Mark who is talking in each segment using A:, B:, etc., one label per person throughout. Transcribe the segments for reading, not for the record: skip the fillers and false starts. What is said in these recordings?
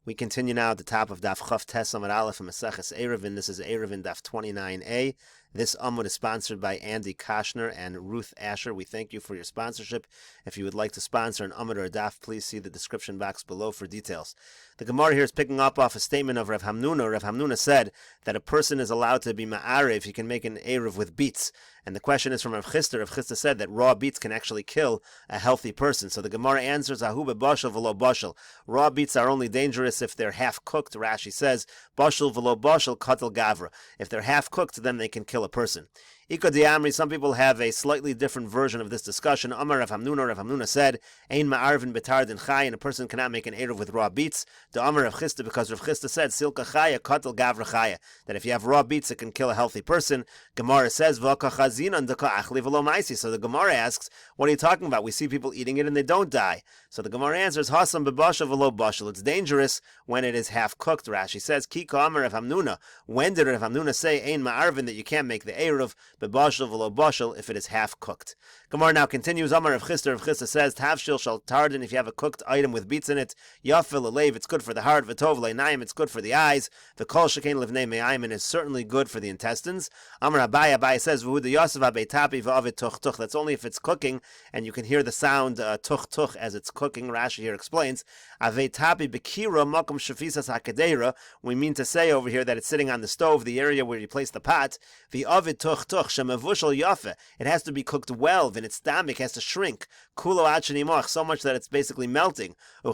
A: We continue now at the top of Daf Chaf Tes Amud Aleph and Meseches Eruvin. This is Eruvin Daf 29a. This Amud is sponsored by Andy Koshner and Ruth Asher. We thank you for your sponsorship. If you would like to sponsor an Amud or a Daf, please see the description box below for details. The Gemara here is picking up off a statement of Rav Hamnuna. Rav Hamnuna said that a person is allowed to be ma'arev if he can make an eruv with beets. And the question is from Rav Chisda. Rav Chisda said that raw beets can actually kill a healthy person. So the Gemara answers, Ahu b'bashal v'lo bashal. Raw beets are only dangerous if they're half cooked. Rashi says, bashal v'lo bashal katel gavra. If they're half cooked, then they can kill a person. Ika diamri, some people have a slightly different version of this discussion. Amar Rav Hamnuna said, Ein ma'arvin betardin chai, and a person cannot make an eruv with raw beets. The Amar Rav Chisda, because Rav Chisda said, silka chaya katel gavra chaya, that if you have raw beets, it can kill a healthy person. Gemara says, v'aka chazinan deka achli v'lo maisi. So the Gemara asks, what are you talking about? We see people eating it and they don't die. So the Gemara answers, hasam bebasha v'lo bashal. It's dangerous when it is half cooked. Rashi says, Kika Amar Rav Hamnuna. When did Rav Hamnuna say, Ein ma'arvin, that you can't make the eruv bebashal v'lo bashal if it is half cooked? Gemara now continues. Amar Rav Chisda. Rav Chisda says, tavshil shal tardin, if you have a cooked item with beets in it, yafil alev, it's good for the heart, v'tov le'nayim, it's good for the eyes, v'kol shekain livnei me'ayim, and is certainly good for the intestines. Amar Abaye says, v'hu de yosef ha'beitapi v'avet tuch tuch. That's only if it's cooking and you can hear the sound tuch tuch as it's cooking. Rashi here explains, aveitapi bekira makom shafisas hakadera. We mean to say over here that it's sitting on the stove, the area where you place the pot. V'avet tuch tuch shemavushal yafe. It has to be cooked well. And its stomach has to shrink, kulo achenimoch, so much that it's basically melting. And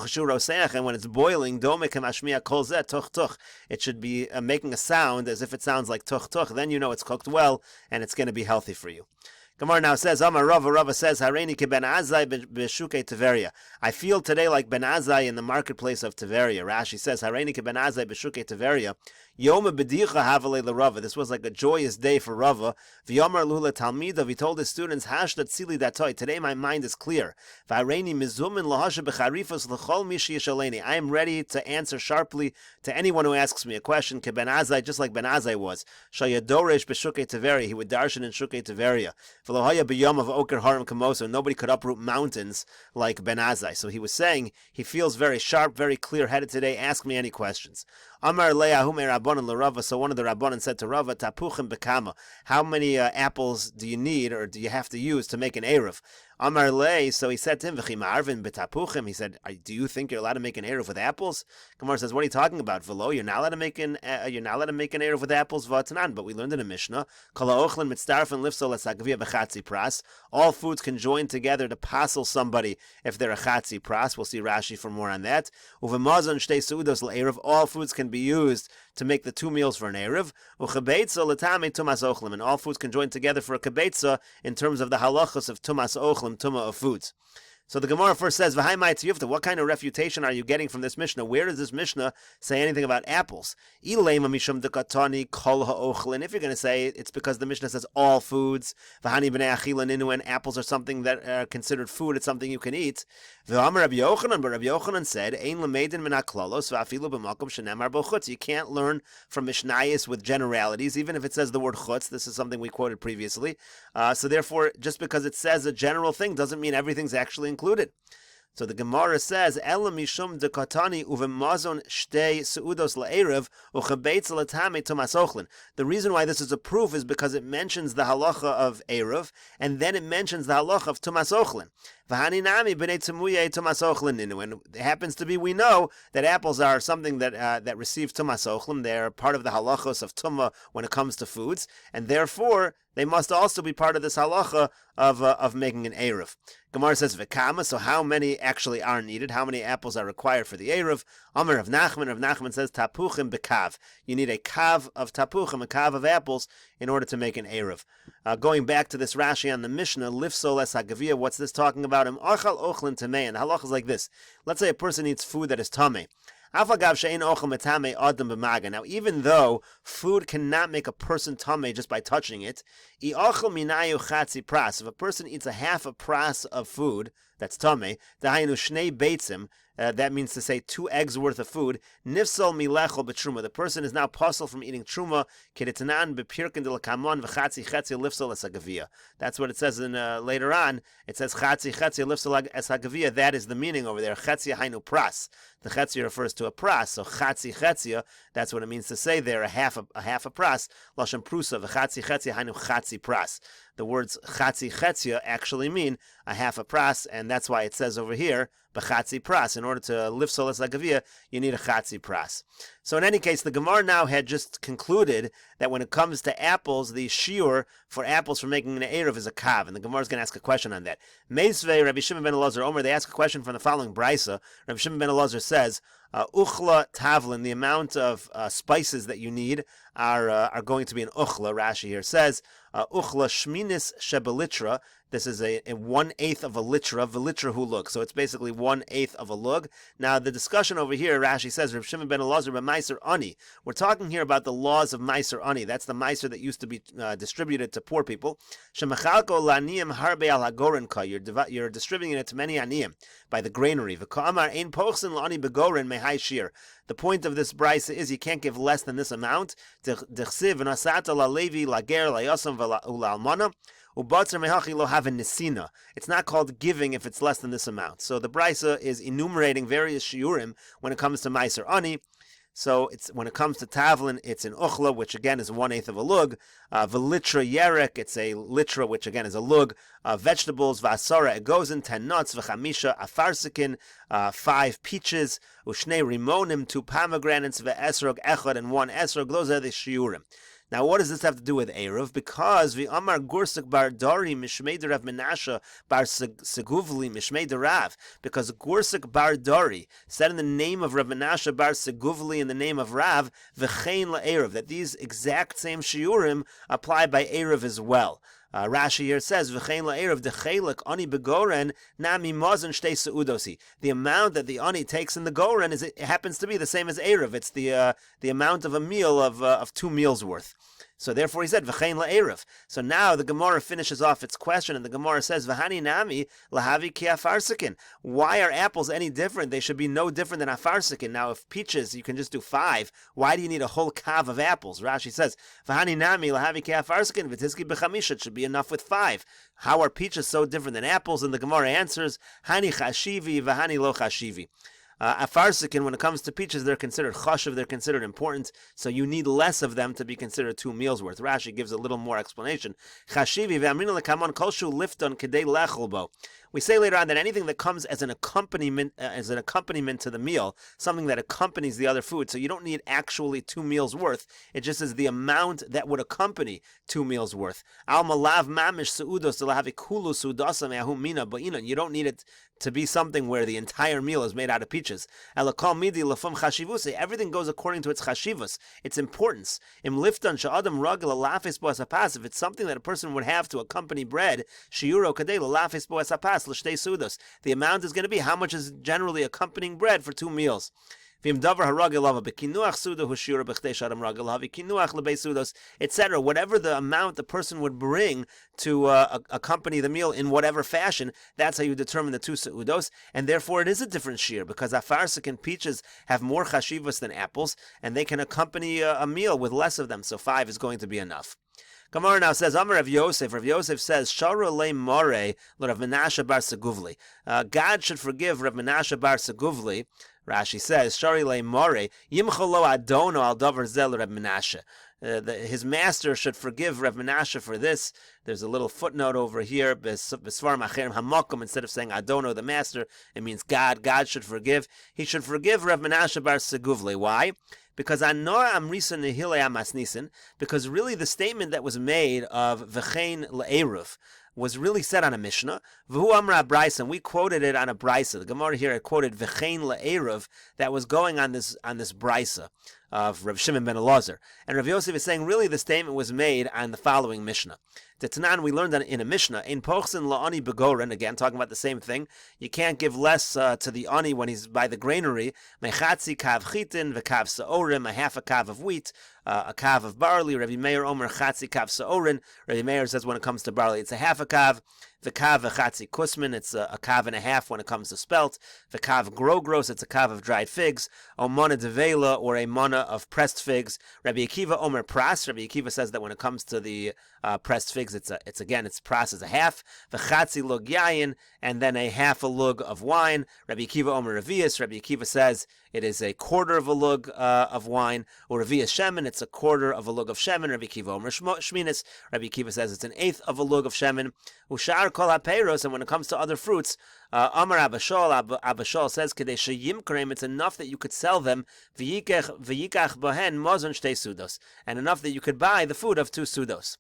A: when it's boiling, it should be making a sound as if it sounds like tuch tuch. Then you know it's cooked well and it's going to be healthy for you. Gemara now says, Amar Rava says, Hareini ke ben Azai b'shukei Tiveria. I feel today like Ben Azai in the marketplace of Tiveria. Rashi says, Hareini ke ben Azai b'shukei Tiveria. Yoma b'dicha havale l'Rava. This was like a joyous day for Rava. V'yomar lula talmidav. He told his students, Hashdat tzili datoi. Today my mind is clear. V'hareini mizumin lahasha b'charifos l'chol mishi yishaleni. I am ready to answer sharply to anyone who asks me a question. Ke Ben Azai, just like Ben Azai was. Shayadoresh b'shukei Tiveria. He would darshan in shukei Tiveria. Nobody could uproot mountains like Ben Azai. So he was saying he feels very sharp, very clear-headed today. Ask me any questions. Amar le'ahume rabbanan l'Rava. So one of the rabbanan said to Rava, tapuchim bekama. How many apples do you need or do you have to use to make an eruv? Amar le, so he said to him, v'chim arvin betapuchim. He said, do you think you're allowed to make an eruv with apples? Gemara says, what are you talking about? V'lo, you're not allowed to make an eruv with apples. V'atanan, but we learned in a Mishnah, kol ha'ochlin mitzdarfen lifso l'sagvia b'chatzi pras. All foods can join together to passel somebody if they're a chatzi pras. We'll see Rashi for more on that. Uv'mazon shtei seudos l'eruv. All foods can be used to make the 2 meals for an eruv. U'chabeitza l'tamei tumas ochlim. And all foods can join together for a kabeitza in terms of the halachos of tumas ochlim, tumah of foods. So the Gemara first says, what kind of refutation are you getting from this Mishnah? Where does this Mishnah say anything about apples? If you're going to say it's because the Mishnah says all foods, and apples are something that are considered food, it's something you can eat. But Rabbi Yochanan said, you can't learn from Mishnayos with generalities, even if it says the word chutz. This is something we quoted previously. So therefore, just because it says a general thing doesn't mean everything's actually included. So the Gemara says, "Ela mishum dekatani uvemazon shtei seudos laerev uchabeitz latame tumas ochlin." The reason why this is a proof is because it mentions the halacha of erev, and then it mentions the halacha of tumas ochlin. V'haninami b'nei temuye tumas ochlin ninu. And it happens to be, we know that apples are something that receive tumas ochlin. They're part of the halachos of tumah when it comes to foods, and therefore they must also be part of this halacha of making an eruv. Gemara says v'kama. So how many actually are needed? How many apples are required for the eruv? Amar of Nachman. Rav Nachman says tapuchim bekav. You need a kav of tapuchim, a kav of apples, in order to make an eruv. Going back to this Rashi on the Mishnah, lifso les hagavia. What's this talking about? Im achal ochlin tamei. And the halacha is like this. Let's say a person eats food that is tamei. Now, even though food cannot make a person tamei just by touching it, if a person eats a half a pras of food, that's tameh. Dahainu shnei beitzim. That means to say 2 eggs worth of food. Nifsal milechol betruma. The person is now puzzled from eating truma. Kedetanan bepirkin de lakamon v'chatzi chetzi lifsal es hagavia. That's what it says in later on. It says chatzi chetzi lifsal es hagavia. That is the meaning over there. Chetzi hainu pras. The chetzi refers to a pras. So chatzi chetzia. That's what it means to say there. A half a pras. Lashon prusa v'chatzi chetzi hainu chatzi pras. The words chatzi chetzia actually mean a half a pras, and that's why it says over here b'chatzi pras. In order to lift solas lagavia, you need a chatzi pras. So in any case, the Gemara now had just concluded that when it comes to apples, the shiur for apples for making an eruv is a kav, and the Gemara is going to ask a question on that. Meisvei Rabbi Shimon ben Elazar Omer, they ask a question from the following brisa. Rabbi Shimon ben Elazar says, uchla tavlin, the amount of spices that you need are going to be an uchla. Rashi here says, uchla shminis shebelitra. This is a 1/8 of a litra, velitra hu lug. So it's basically 1/8 of a lug. Now the discussion over here, Rashi says, Reb Shimon ben Elazar b'maiser ani. We're talking here about the laws of maiser ani. That's the maiser that used to be distributed to poor people. Shemachalko laniim harbe al hagorin ka. You're distributing it to many aniyim by the granary. V'ka'amar ein pochsin lani begorin mehai shir. The point of this brisa is you can't give less than this amount. D'chsiv v'nasata la levi la ger la yosam v'la it's not called giving if it's less than this amount. So the brisa is enumerating various shiurim when it comes to maiser ani. So it's when it comes to tavlin, it's an uchla, which again is 1/8 of a lug. Velitra yerek, it's a litra, which again is a lug. Vegetables, vasara egozin, 10 nuts, v'chamisha afarsikin, 5 peaches, ushne rimonim, 2 pomegranates, ve'esrog echad, and 1 esrog. Those are the shiurim. Now, what does this have to do with Eruv? Because the Amar Gursik bar Dari Mishmei Rav Menashe bar Seguvli Mishmei Rav. Because Gursik bar Dari said in the name of Rav Menashe bar Seguvli in the name of Rav, V'chein la Eruv, that these exact same shiurim apply by Eruv as well. Rashi here says, "V'chein la'erev dechelik ani begoren nami mazon shtei seudosi." The amount that the ani takes in the goren it happens to be the same as erev. It's the amount of a meal of 2 meals worth. So therefore he said, V'chein la'erev. So now the Gemara finishes off its question, and the Gemara says, V'hani nami lahavi ki afarsikin. Why are apples any different? They should be no different than afarsikin. Now if peaches, you can just do 5. Why do you need a whole kav of apples? Rashi says, V'hani nami lahavi ki afarsikin, v'tizki b'chamisha. It should be enough with 5. How are peaches so different than apples? And the Gemara answers, Hani chashivi v'hani lo chashivi. Afarsikin, when it comes to peaches, they're considered chashiv, they're considered important, so you need less of them to be considered 2 meals worth. Rashi gives a little more explanation. Chashivi ve'amrina lekamon kolshu lifton kedei lechol bo. We say later on that anything that comes as an accompaniment to the meal, something that accompanies the other food, so you don't need actually 2 meals worth. It just is the amount that would accompany 2 meals worth. Al malav mamish seudos lahavi kulu seudasa me'ahu mina ba'ina. You don't need it to be something where the entire meal is made out of peaches. Elakal midi lafum chashivus. Everything goes according to its chashivus, its importance. Im liftan sha'adam ragel lafis bo asapas. If it's something that a person would have to accompany bread, shiuro kadei lafis bo asapas. The amount is going to be how much is generally accompanying bread for 2 meals. Etc. Whatever the amount the person would bring to accompany the meal in whatever fashion, that's how you determine the 2 seudos, and therefore it is a different shear, because afarsik and peaches have more chashivas than apples, and they can accompany a meal with less of them, so 5 is going to be enough. Gemara now says, Amar Rav Yosef. Rav Yosef says, Shara le more Rav Menashe bar Seguvli. God should forgive Rav Menashe bar Seguvli. Rashi says, Shari le more yimchalo adono al davar zel Rav Menashe. His master should forgive Rav Menashe for this. There's a little footnote over here. Besvar macherim hamakom. Instead of saying adono, the master, it means God. God should forgive. He should forgive Rav Menashe bar Seguvli. Why? Because because really the statement that was made of V'chein le'eruv was really said on a Mishnah. V'hu amra brisa, and we quoted it on a brisa. The Gemara here had quoted V'chein le'eruv that was going on this brisa of Rav Shimon ben Elazar. And Rav Yosef is saying really the statement was made on the following Mishnah. The Tanan, we learned in a Mishnah, in pochsin la'ani begoren, again talking about the same thing. You can't give less to the ani when he's by the granary. Mechatzi kav chitin v'kav sa'orim, a half a kav of wheat, a kav of barley. Rabbi Meir Omer chatzi kav sa'orin. Rabbi Meir says when it comes to barley, it's a half a kav. V'kav v'chatzi kusmin, it's a kav and a half when it comes to spelt. V'kav grogros, it's a kav of dried figs. O mana devela, or a mana of pressed figs. Rabbi Akiva omer pras. Rabbi Akiva says that when it comes to the pressed figs, it's pras is a half. V'chatzi lug yayin, and then a half a lug of wine. Rabbi Akiva omer revius. Rabbi Akiva says it is a quarter of a lug of wine. Or revius shemen, it's a quarter of a lug of shemen. Rabbi Akiva omer shminis. Rabbi Akiva says it's an eighth of a lug of shemen. Ushar kol hapeiros, and when it comes to other fruits, Amar Abashol says, Kedei sheyimkrem, it's enough that you could sell them, v'yikach bohen mozon shtei sudos, and enough that you could buy the food of 2 sudos.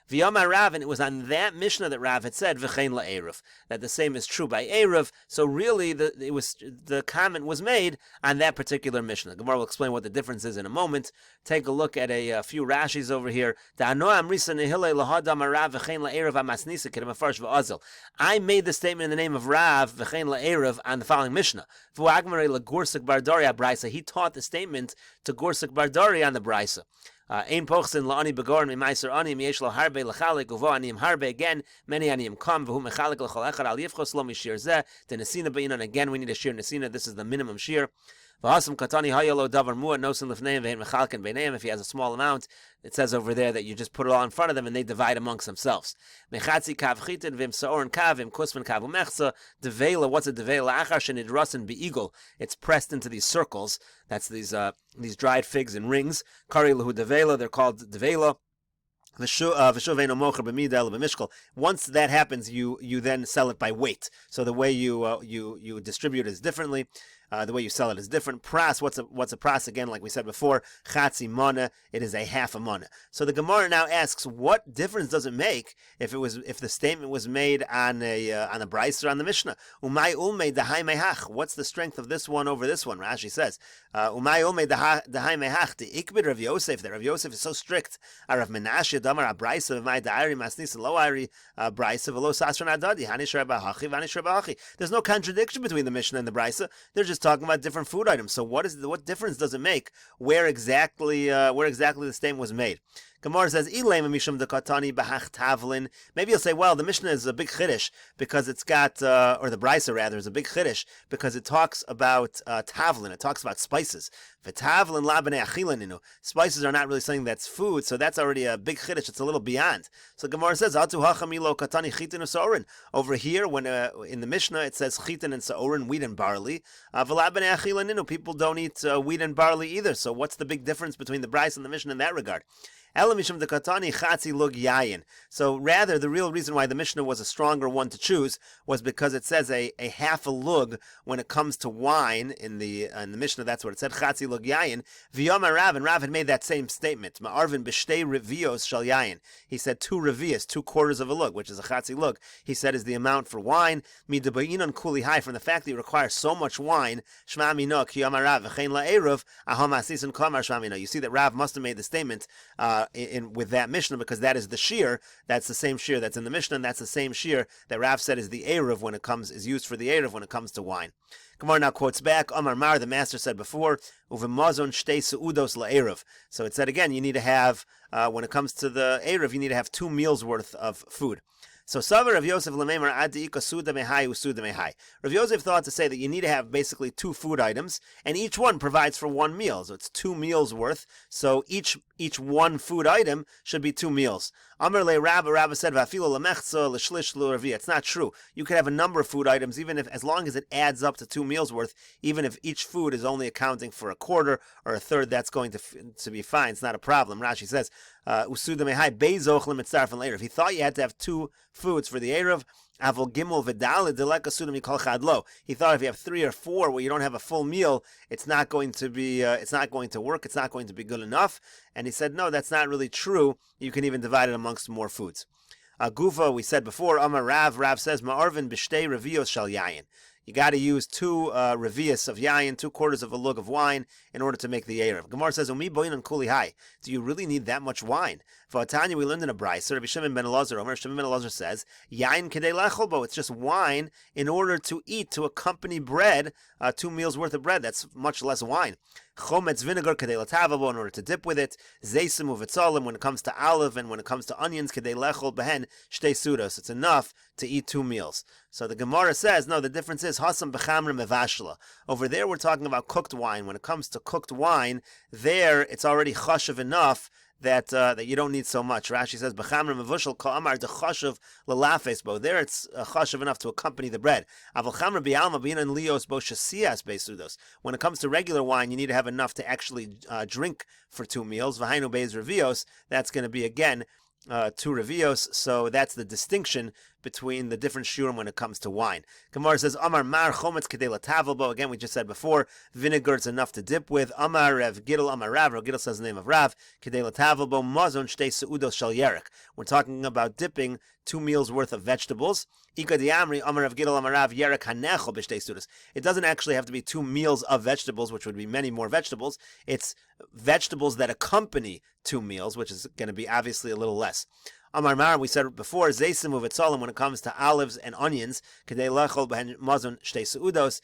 A: V'yomar Rav, and it was on that Mishnah that Rav had said, v'chein la'eruv, that the same is true by Eruv. So really, the comment was made on that particular Mishnah. Gemara will explain what the difference is in a moment. Take a look at a few Rashis over here. I made the statement in the name of Rav, v'chein la'eruv, on the following Mishnah. He taught the statement to Gursik Bardari on the Brisa. Ein pochsin la'ani begorin mi'maiser ani mi'yesh lo harbe l'chalik uvo aniyim harbe, again many aniyim come v'hu mechalik l'chol echad al yivchos lo mishir zeh the nesina be'inan, again we need a shir nesina, this is the minimum shir. V'hasam katani hayalo davar mu'at nosin lifneim v'hen mechalkin beineim, if he has a small amount, it says over there that you just put it all in front of them and they divide amongst themselves. Mechatzi kav chitin v'im sa'orin kav v'im kusman kav u'mechza, devela, what's a devela? Achar shenidrosin be'igol, it's pressed into these circles, that's these dried figs in rings. Kari lahu devela, they're called devela. Once that happens, you then sell it by weight. So the way you distribute it is differently. The way you sell it is different. Pras, what's a pras? Again, like we said before, chatzi mana, it is a half a mana. So the Gemara now asks, what difference does it make if the statement was made on a brisa or on the Mishnah? Umay ulmei dahai mehach. What's the strength of this one over this one? Rashi says, umay ulmei dahai mehach. The ikbid Rav Yosef. That Rav Yosef is so strict. Rav Menashe damar abrisa v'may da'ari masnis lo ari brisa v'lo sasron adadi hanish rabahachi v'hanish rabahachi. There's no contradiction between the Mishnah and the brisa. They're just talking about different food items. So what difference does it make where exactly the statement was made? Gemara says, maybe you'll say, well, the Mishnah is a big chiddush because it's got, or the Brisa rather, is a big chiddush because it talks about tavlin, it talks about spices. Spices are not really something that's food, so that's already a big chiddush, it's a little beyond. So Gemara says, over here, when in the Mishnah it says chitin and sa'orin, wheat and barley. People don't eat wheat and barley either, so what's the big difference between the Brisa and the Mishnah in that regard? So rather, the real reason why the Mishnah was a stronger one to choose was because it says a half a lug when it comes to wine in the Mishnah. That's what it said. Chatzi lug yayin. V'yomar Rav, and Rav had made that same statement. Ma'arvin b'shtei revios shal yayin. He said 2 revios, 2 quarters of a lug, which is a chatzi lug. He said is the amount for wine. Midabayinon kuli high, from the fact that you require so much wine. Shma mino ki yomar Rav v'chein la'eruv aham asisin kamar shma mino. You see that Rav must have made the statement with that Mishnah because that is the shear. That's the same shear that's in the Mishnah, and that's the same shear that Rav said is the Eruv is used for the Eruv when it comes to wine. Gemara now quotes back, Amar Mar, the master said before, Uvemazon shtei seudos la'eruv. So it said again, you need to have, when it comes to the Eruv, you need to have 2 meals worth of food. So Savar Rav Yosef Lamemar Adi Suda Mehai Usuda Mehai. Rav Yosef thought to say that you need to have basically 2 food items, and each one provides for 1 meal. So it's 2 meals worth. So each one food item should be 2 meals. Amar le Rabba said, Vafilo lemechza l'shlish l'ravia. It's not true. You could have a number of food items, even if, as long as it adds up to 2 meals worth, even if each food is only accounting for a quarter or a third, that's going to be fine. It's not a problem. Rashi says, Usuda mehai beizoch lemitzarf and l'erev. He thought you had to have 2 foods for the Erev. Avol gimel v'dal deleka suda mikol chadlo. He thought if you have 3 or 4 where you don't have a full meal, it's not going to be, it's not going to work. It's not going to be good enough. And he said, no, that's not really true. You can even divide it amongst more foods. Gufa, we said before, Amar Rav. Rav says, Ma'arvin b'shtei revios shal yayin. You got to use 2 revius of yayin, 2 quarters of a lug of wine, in order to make the Erev. Gemara says, Umi boinan kuli hai. Do you really need that much wine? V'atanya, we learned in a brayso. Rabbi Shimon ben Elazar, Omer Shimon ben Elazar says, "Yain kedei lechol bo." It's just wine in order to eat, to accompany bread, 2 meals worth of bread. That's much less wine. Chometz vinegar kedei latavabo, in order to dip with it. Zeisim uvetzalim, when it comes to olive and when it comes to onions, kedei lechol behen shtei sudos. It's enough to eat 2 meals. So the Gemara says, no, the difference is hasam bechamra mevashla. Over there, we're talking about cooked wine. When it comes to cooked wine, there it's already chashav enough that you don't need so much. Rashi says, "B'chamra mevushal ka'amar dechashav lelafes bo." There, it's chashav enough to accompany the bread. Aval chamra bi'alma b'inan lios bo shasias beisudos. When it comes to regular wine, you need to have enough to actually drink for 2 meals. V'hainu beis revios. That's going to be again 2 revios. So that's the distinction between the different shurim when it comes to wine. Gemara says, Amar mar chometz kedei latavelbo. Again, we just said before, vinegar is enough to dip with. Amar Rev Gidel, Amar Rav. Rav Gidel says the name of Rav. Kedei latavelbo mazon shtei seudos shel yerek. We're talking about dipping 2 meals worth of vegetables. Ika diamri, Amar Rav Gidel, Amar Rav yerek hanecho b'shtei seudos. It doesn't actually have to be 2 meals of vegetables, which would be many more vegetables. It's vegetables that accompany 2 meals, which is going to be obviously a little less. Amar Mar, we said before, Zeisim uvetzalim, when it comes to olives and onions, kedei lechol b'hen mazon shtei seudos,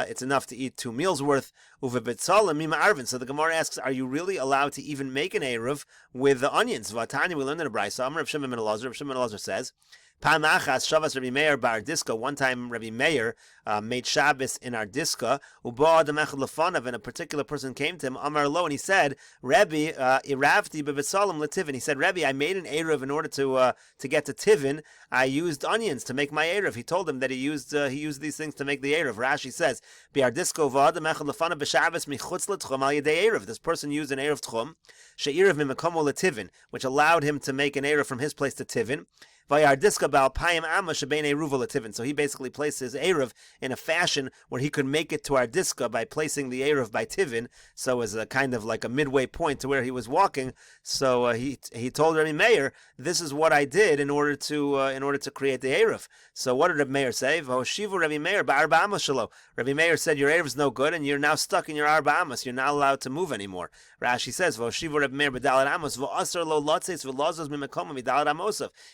A: it's enough to eat 2 meals worth. Uvebetzalim mima arvin. So the Gemara asks, are you really allowed to even make an eruv with the onions? Vatanya, we learned in a brayso. Amar Rav Shimon ben Elazar. Rav Shimon ben Elazar says, Pam achas shavas Rabbi Meir bar diska. One time Rabbi Meir made Shabbos in our diska. Uba adam echad lefanav, and a particular person came to him. Amar lo, and he said, Rabbi iravti bebetzalim letivin. He said, Rabbi, I made an eruv in order to get to Tivin. I used onions to make my eruv. He told him that he used these things to make the eruv. Rashi says, Biar disko uba adam echad lefanav b'Shabbos michutz letchum al yedei eruv. This person used an eruv tchum she'irav mimakomo letivin, which allowed him to make an eruv from his place to Tivin. So he basically placed his Eruv in a fashion where he could make it to our diska by placing the Eruv by Tivin, so as a kind of like a midway point to where he was walking. So he told Rabbi Meir, this is what I did in order to create the Eruv. So what did Rabbi Meir say? Rabbi Meir said, your Eruv is no good, and you're now stuck in your Arba Amos. You're not allowed to move anymore. Rashi says,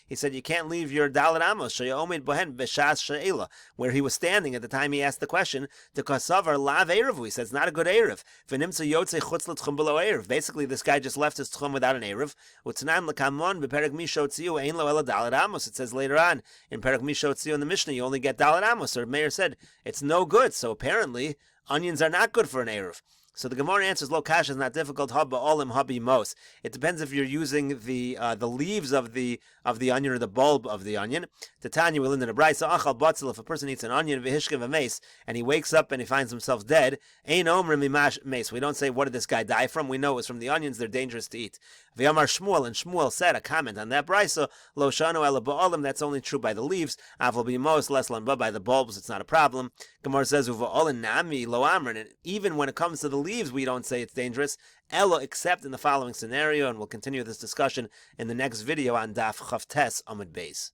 A: he said, you can't leave your Dalet Amos, where he was standing at the time he asked the question, the Kasavar Lav Erev. He said, it's not a good Erev. Basically, this guy just left his Tchum without an Erev. It says later on, in Perek Mishotziu in the Mishnah, you only get Dalet Amos. So Meir said, it's no good. So apparently, onions are not good for an Erev. So the Gemara answers, lo kasha is not difficult. Habba olim habi mos. It depends if you're using the leaves of the onion or the bulb of the onion. Tanya, we learned in a brayso, achal batzel, if a person eats an onion v'hishkev a mace and he wakes up and he finds himself dead, ein omrim mimash mace. We don't say what did this guy die from. We know it was from the onions. They're dangerous to eat. V'yamar Shmuel, and Shmuel said a comment on that brayso, lo shanu ela ba'olim. That's only true by the leaves. Avol b'mos less lanba, by the bulbs. It's not a problem. Gemara says uva'olin nami lo amrin. And even when it comes to the leaves, we don't say it's dangerous, elo, except in the following scenario, and we'll continue this discussion in the next video on Daf Chavtes Amud Beis.